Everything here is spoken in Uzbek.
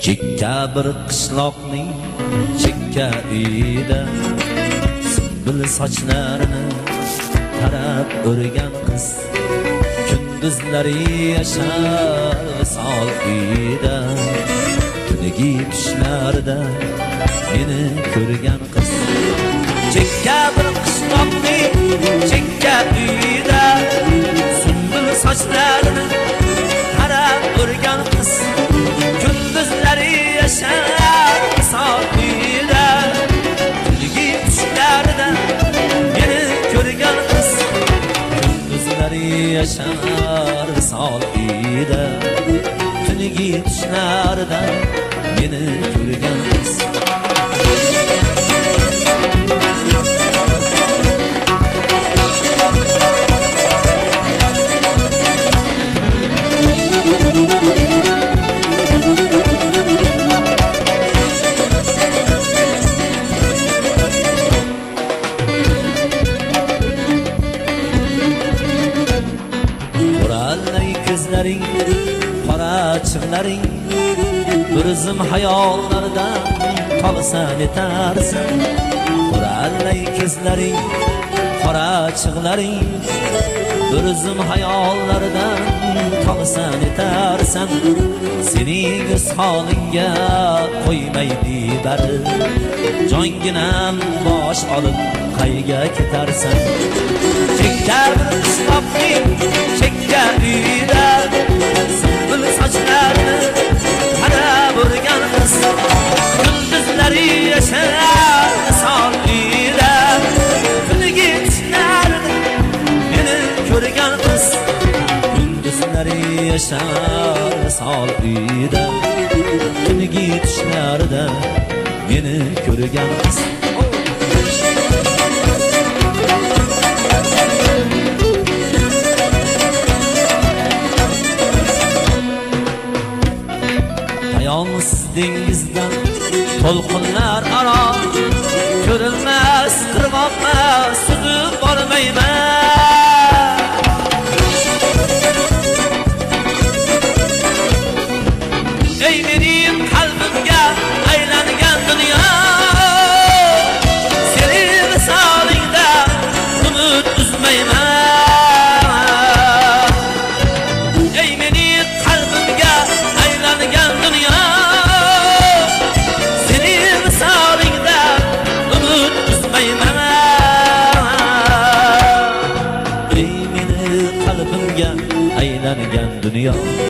Chekka bir qishloqning chekka uyida sunbul sochlarini tarab o'rgan qiz kunduzlari yashar visol uyida tungi tushlarda meni ko'rgan qiz chekka bir qishloqning chekka uyida sunbul sochlarini tarab o'rgan qiz kunduzlari yashar visol uyida tungi tushlarda meni ko'rgan qiz kunduzlari yashar visol uyida tungi tushlarda meni ko'rgan qiz ko'zlaring qora chig'laring bir zum hayollardan tolsan etarsan qurallay ko'zlaring qora chig'laring bir zum hayollardan tolsan etarsan sening holingga qo'ymaydi bari jonginam bosh olib qayga ketarsan chekka bir qishloqning chekka uyida sunbul sochlarni tarab o'rgan qiz kunduzlari yashar visol uyida tungi tushlarda meni ko'rgan qiz kunduzlari yashar visol uyida tungi tushlarda meni ko'rgan qiz dengizdan to'lqinlar aro ko'rilmas qirg'oqqa suzib bormayman ey meni